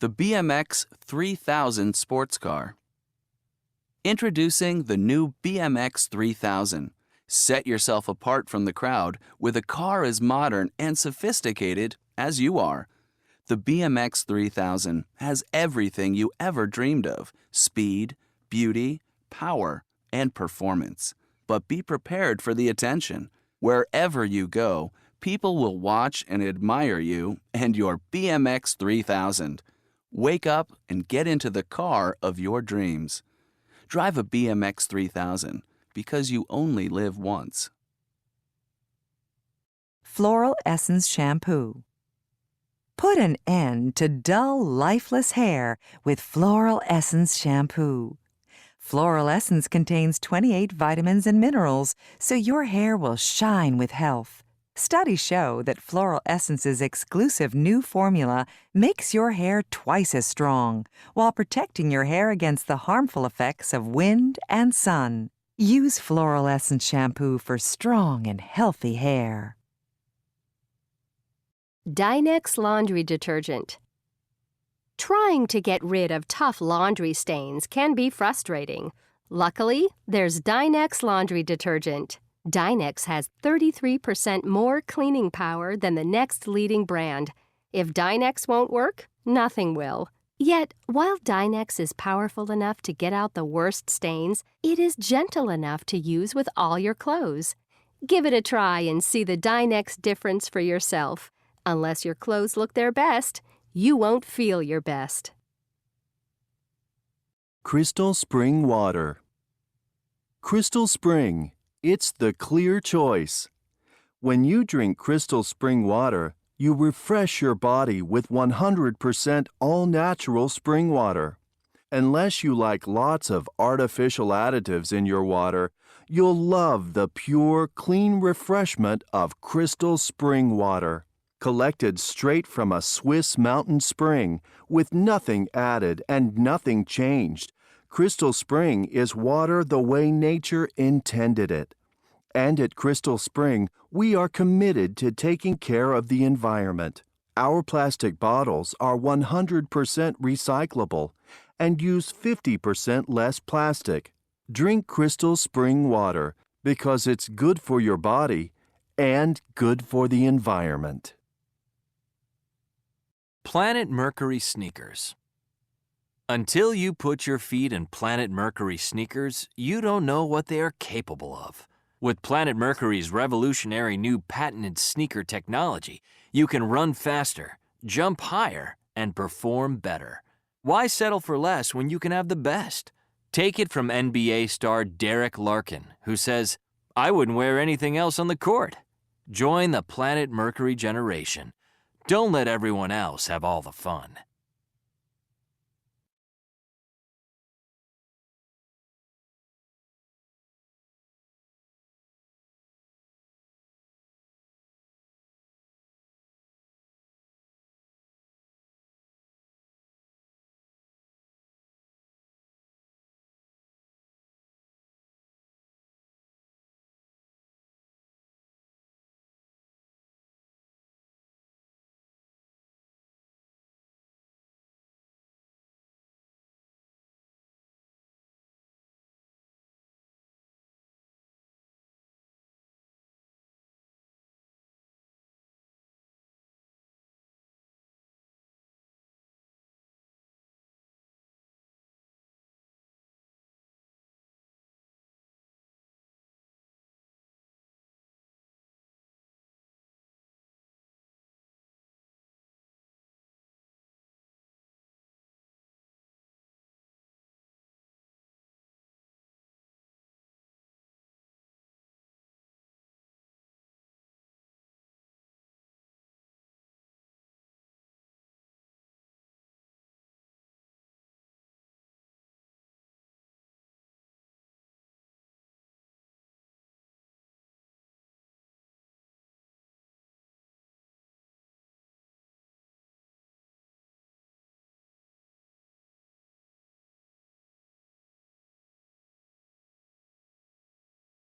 The BMX 3000 sports car. Introducing the new BMX 3000. Set yourself apart from the crowd with a car as modern and sophisticated as you are. The BMX 3000 has everything you ever dreamed of: speed, beauty, power, and performance. But be prepared for the attention. Wherever you go, people will watch and admire you and your BMX 3000. Wake up and get into the car of your dreams. Drive a BMX 3000 because you only live once. Floral Essence Shampoo. Put an end to dull, lifeless hair with Floral Essence Shampoo. Floral Essence contains 28 vitamins and minerals, so your hair will shine with health. Studies show that Floral Essence's exclusive new formula makes your hair twice as strong, while protecting your hair against the harmful effects of wind and sun. Use Floral Essence Shampoo for strong and healthy hair. Dynex Laundry Detergent. Trying to get rid of tough laundry stains can be frustrating. Luckily, there's Dynex Laundry Detergent. Dynex has 33% more cleaning power than the next leading brand. If Dynex won't work, nothing will. Yet, while Dynex is powerful enough to get out the worst stains, it is gentle enough to use with all your clothes. Give it a try and see the Dynex difference for yourself. Unless your clothes look their best, you won't feel your best. Crystal Spring Water. Crystal Spring. It's the clear choice. When you drink Crystal Spring Water, you refresh your body with 100% all-natural spring water. Unless you like lots of artificial additives in your water, you'll love the pure, clean refreshment of Crystal Spring Water. Collected straight from a Swiss mountain spring, with nothing added and nothing changed, Crystal Spring is water the way nature intended it. And at Crystal Spring, we are committed to taking care of the environment. Our plastic bottles are 100% recyclable and use 50% less plastic. Drink Crystal Spring water because it's good for your body and good for the environment. Planet Mercury sneakers. Until you put your feet in Planet Mercury sneakers, you don't know what they are capable of. With Planet Mercury's revolutionary new patented sneaker technology, you can run faster, jump higher, and perform better. Why settle for less when you can have the best? Take it from NBA star Derek Larkin, who says, "I wouldn't wear anything else on the court." Join the Planet Mercury generation. Don't let everyone else have all the fun.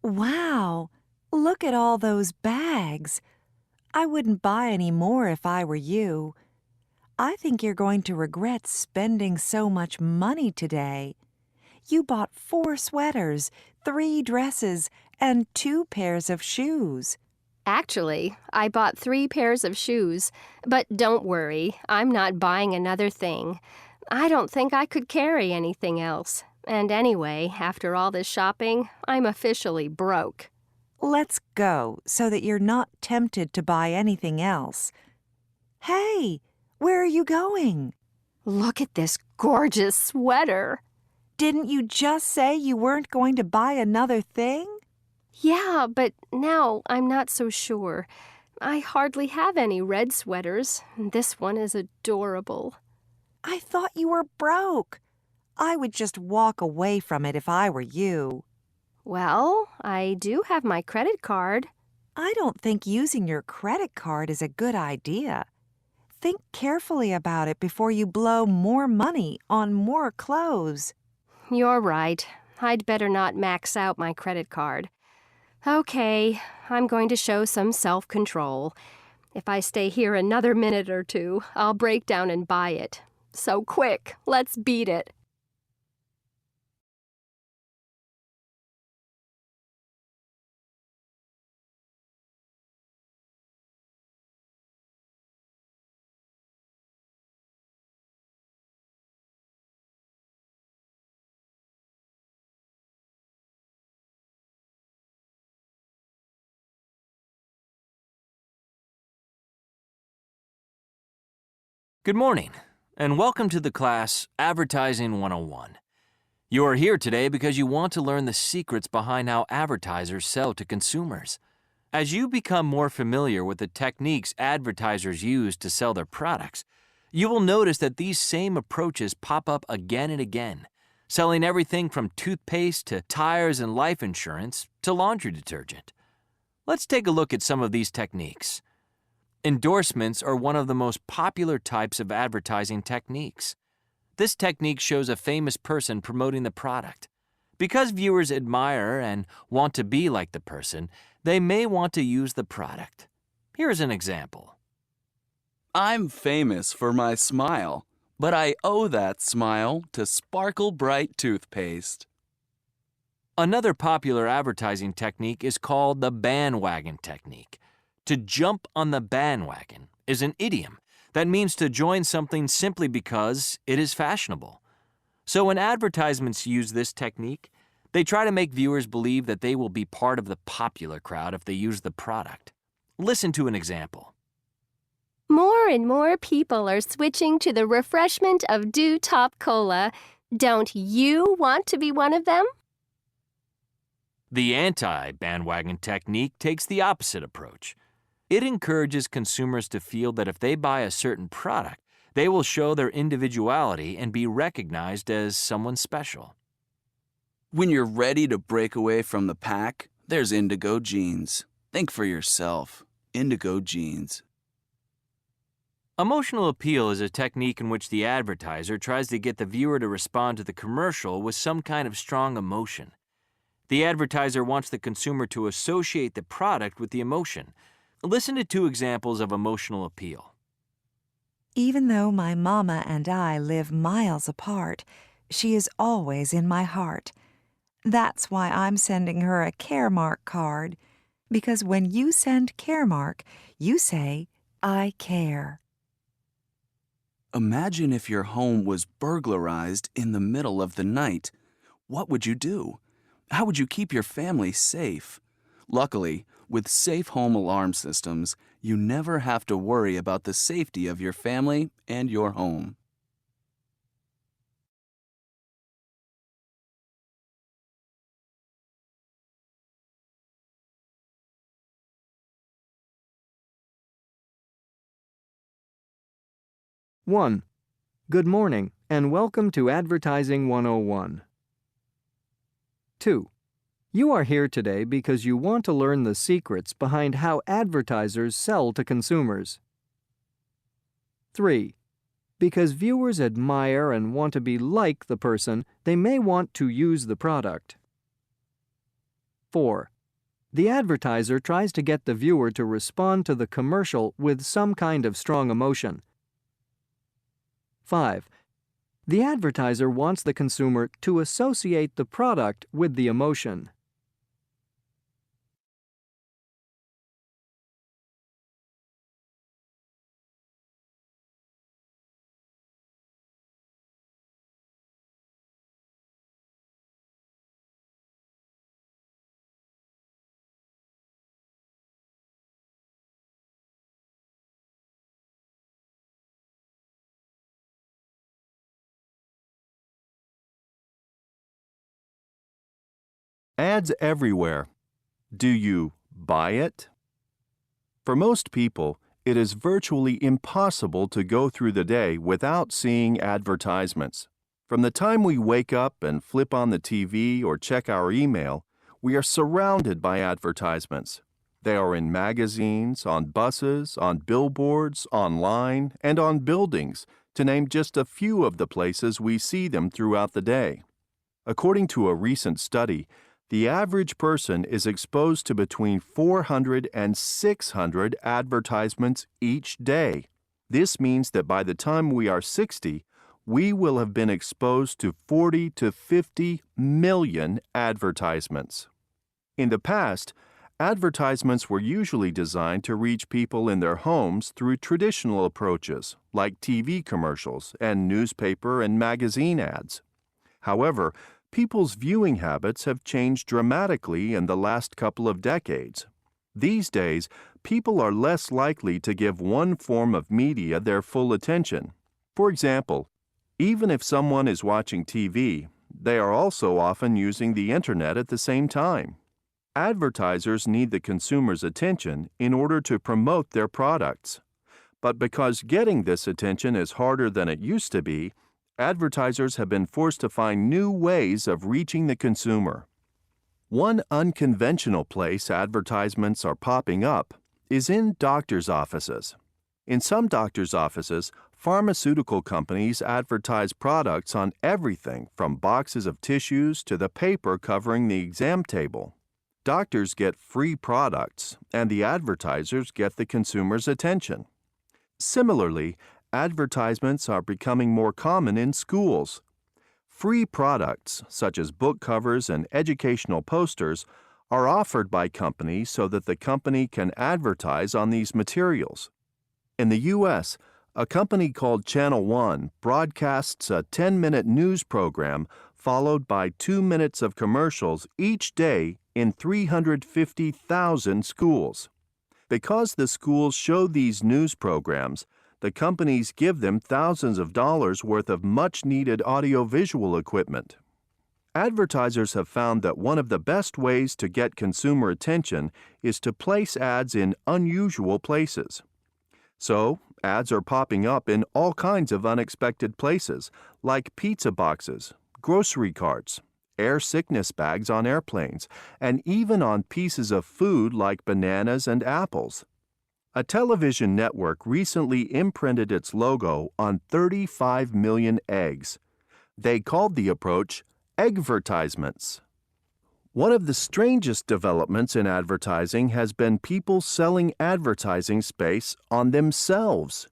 Wow! Look at all those bags. I wouldn't buy any more if I were you. I think you're going to regret spending so much money today. You bought 4 sweaters, 3 dresses, and 2 pairs of shoes. Actually, I bought 3 pairs of shoes, but don't worry, I'm not buying another thing. I don't think I could carry anything else. And anyway, after all this shopping, I'm officially broke. Let's go so that you're not tempted to buy anything else. Hey, where are you going? Look at this gorgeous sweater. Didn't you just say you weren't going to buy another thing? Yeah, but now I'm not so sure. I hardly have any red sweaters. This one is adorable. I thought you were broke. I would just walk away from it if I were you. Well, I do have my credit card. I don't think using your credit card is a good idea. Think carefully about it before you blow more money on more clothes. You're right. I'd better not max out my credit card. Okay, I'm going to show some self-control. If I stay here another minute or two, I'll break down and buy it. So quick, let's beat it. Good morning, and welcome to the class Advertising 101. You are here today because you want to learn the secrets behind how advertisers sell to consumers. As you become more familiar with the techniques advertisers use to sell their products, you will notice that these same approaches pop up again and again, selling everything from toothpaste to tires and life insurance to laundry detergent. Let's take a look at some of these techniques. Endorsements are one of the most popular types of advertising techniques. This technique shows a famous person promoting the product. Because viewers admire and want to be like the person, they may want to use the product. Here's an example. I'm famous for my smile, but I owe that smile to Sparkle Bright toothpaste. Another popular advertising technique is called the bandwagon technique. To jump on the bandwagon is an idiom that means to join something simply because it is fashionable. So when advertisements use this technique, they try to make viewers believe that they will be part of the popular crowd if they use the product. Listen to an example. More and more people are switching to the refreshment of Dew Top Cola. Don't you want to be one of them? The anti-bandwagon technique takes the opposite approach. It encourages consumers to feel that if they buy a certain product, they will show their individuality and be recognized as someone special. When you're ready to break away from the pack, there's Indigo Jeans. Think for yourself. Indigo Jeans. Emotional appeal is a technique in which the advertiser tries to get the viewer to respond to the commercial with some kind of strong emotion. The advertiser wants the consumer to associate the product with the emotion. Listen to 2 examples of emotional appeal. Even though my mama and I live miles apart, she is always in my heart. That's why I'm sending her a Caremark card, because when you send Caremark, you say, I care. Imagine if your home was burglarized in the middle of the night. What would you do? How would you keep your family safe? Luckily, with safe home alarm systems, you never have to worry about the safety of your family and your home. One. Good morning, and welcome to Advertising 101. 2. You are here today because you want to learn the secrets behind how advertisers sell to consumers. 3. Because viewers admire and want to be like the person, they may want to use the product. 4. The advertiser tries to get the viewer to respond to the commercial with some kind of strong emotion. 5. The advertiser wants the consumer to associate the product with the emotion. Ads everywhere. Do you buy it? For most people, it is virtually impossible to go through the day without seeing advertisements. From the time we wake up and flip on the TV or check our email, we are surrounded by advertisements. They are in magazines, on buses, on billboards, online, and on buildings, to name just a few of the places we see them throughout the day. According to a recent study, the average person is exposed to between 400 and 600 advertisements each day. This means that by the time we are 60, we will have been exposed to 40 to 50 million advertisements. In the past, advertisements were usually designed to reach people in their homes through traditional approaches, like TV commercials and newspaper and magazine ads. However, people's viewing habits have changed dramatically in the last couple of decades. These days, people are less likely to give one form of media their full attention. For example, even if someone is watching TV, they are also often using the internet at the same time. Advertisers need the consumer's attention in order to promote their products. But because getting this attention is harder than it used to be, advertisers have been forced to find new ways of reaching the consumer. One unconventional place advertisements are popping up is in doctors' offices. In some doctors' offices, pharmaceutical companies advertise products on everything from boxes of tissues to the paper covering the exam table. Doctors get free products, and the advertisers get the consumer's attention. Similarly, advertisements are becoming more common in schools. Free products, such as book covers and educational posters, are offered by companies so that the company can advertise on these materials. In the U.S., a company called Channel One broadcasts a 10-minute news program followed by 2 minutes of commercials each day in 350,000 schools. Because the schools show these news programs, the companies give them thousands of dollars worth of much-needed audiovisual equipment. Advertisers have found that one of the best ways to get consumer attention is to place ads in unusual places. So, ads are popping up in all kinds of unexpected places, like pizza boxes, grocery carts, air sickness bags on airplanes, and even on pieces of food like bananas and apples. A television network recently imprinted its logo on 35 million eggs. They called the approach eggvertisements. One of the strangest developments in advertising has been people selling advertising space on themselves.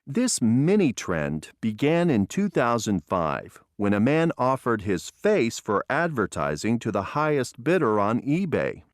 This mini-trend began in 2005 when a man offered his face for advertising to the highest bidder on eBay.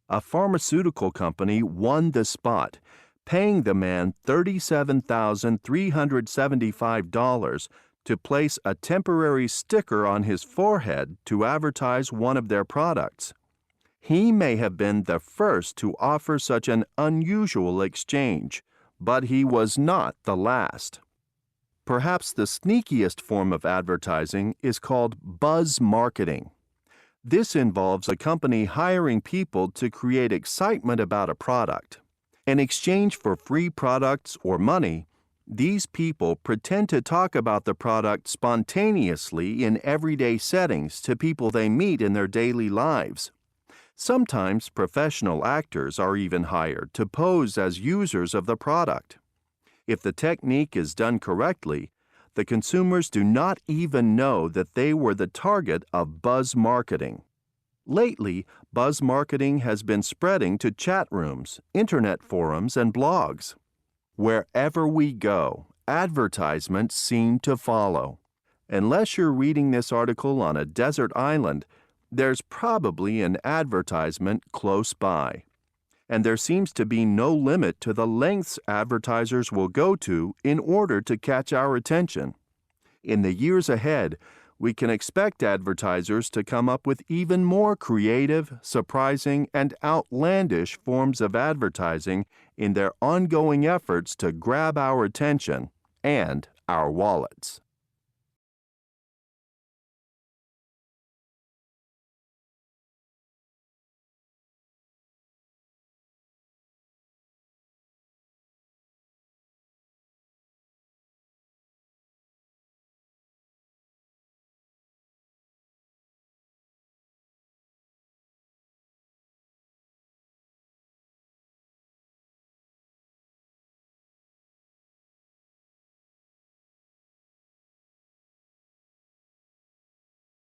A pharmaceutical company won the spot, paying the man $37,375 to place a temporary sticker on his forehead to advertise one of their products. He may have been the first to offer such an unusual exchange, but he was not the last. Perhaps the sneakiest form of advertising is called buzz marketing. This involves a company hiring people to create excitement about a product. In exchange for free products or money, these people pretend to talk about the product spontaneously in everyday settings to people they meet in their daily lives. Sometimes professional actors are even hired to pose as users of the product. If the technique is done correctly, the consumers do not even know that they were the target of buzz marketing. Lately, buzz marketing has been spreading to chat rooms, internet forums, and blogs. Wherever we go, advertisements seem to follow. Unless you're reading this article on a desert island, there's probably an advertisement close by. And there seems to be no limit to the lengths advertisers will go to in order to catch our attention. In the years ahead, we can expect advertisers to come up with even more creative, surprising, and outlandish forms of advertising in their ongoing efforts to grab our attention and our wallets.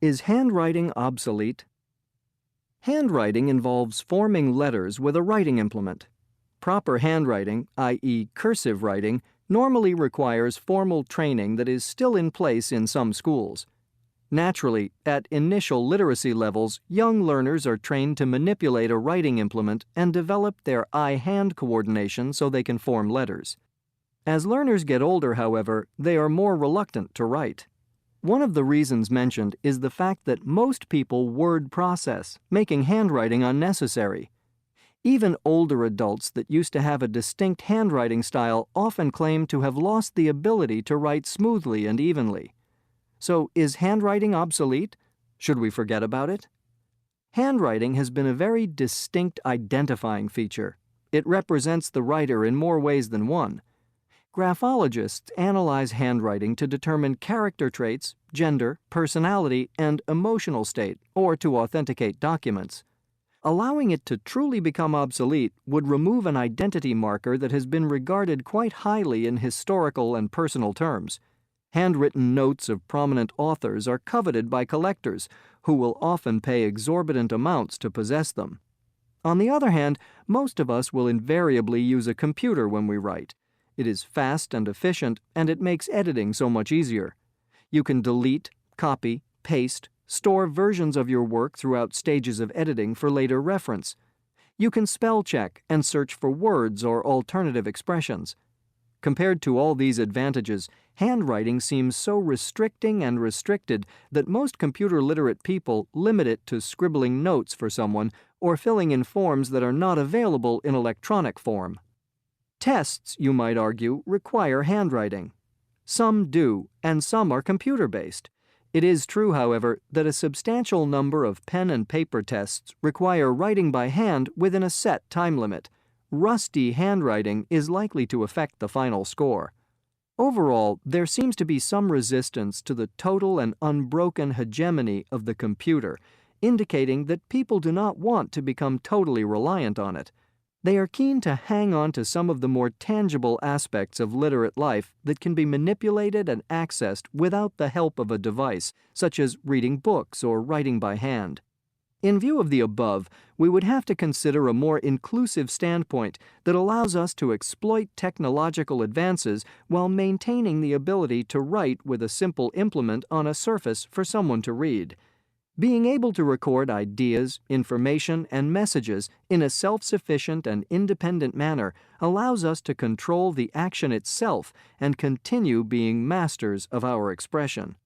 Is handwriting obsolete? Handwriting involves forming letters with a writing implement. Proper handwriting, i.e. cursive writing, normally requires formal training that is still in place in some schools. Naturally, at initial literacy levels, young learners are trained to manipulate a writing implement and develop their eye-hand coordination so they can form letters. As learners get older, however, they are more reluctant to write. One of the reasons mentioned is the fact that most people word process, making handwriting unnecessary. Even older adults that used to have a distinct handwriting style often claim to have lost the ability to write smoothly and evenly. So, is handwriting obsolete? Should we forget about it? Handwriting has been a very distinct identifying feature. It represents the writer in more ways than one. Graphologists analyze handwriting to determine character traits, gender, personality, and emotional state, or to authenticate documents. Allowing it to truly become obsolete would remove an identity marker that has been regarded quite highly in historical and personal terms. Handwritten notes of prominent authors are coveted by collectors, who will often pay exorbitant amounts to possess them. On the other hand, most of us will invariably use a computer when we write. It is fast and efficient, and it makes editing so much easier. You can delete, copy, paste, store versions of your work throughout stages of editing for later reference. You can spell check and search for words or alternative expressions. Compared to all these advantages, handwriting seems so restricting and restricted that most computer-literate people limit it to scribbling notes for someone or filling in forms that are not available in electronic form. Tests, you might argue, require handwriting. Some do, and some are computer-based. It is true, however, that a substantial number of pen and paper tests require writing by hand within a set time limit. Rusty handwriting is likely to affect the final score. Overall, there seems to be some resistance to the total and unbroken hegemony of the computer, indicating that people do not want to become totally reliant on it. They are keen to hang on to some of the more tangible aspects of literate life that can be manipulated and accessed without the help of a device, such as reading books or writing by hand. In view of the above, we would have to consider a more inclusive standpoint that allows us to exploit technological advances while maintaining the ability to write with a simple implement on a surface for someone to read. Being able to record ideas, information, and messages in a self-sufficient and independent manner allows us to control the action itself and continue being masters of our expression.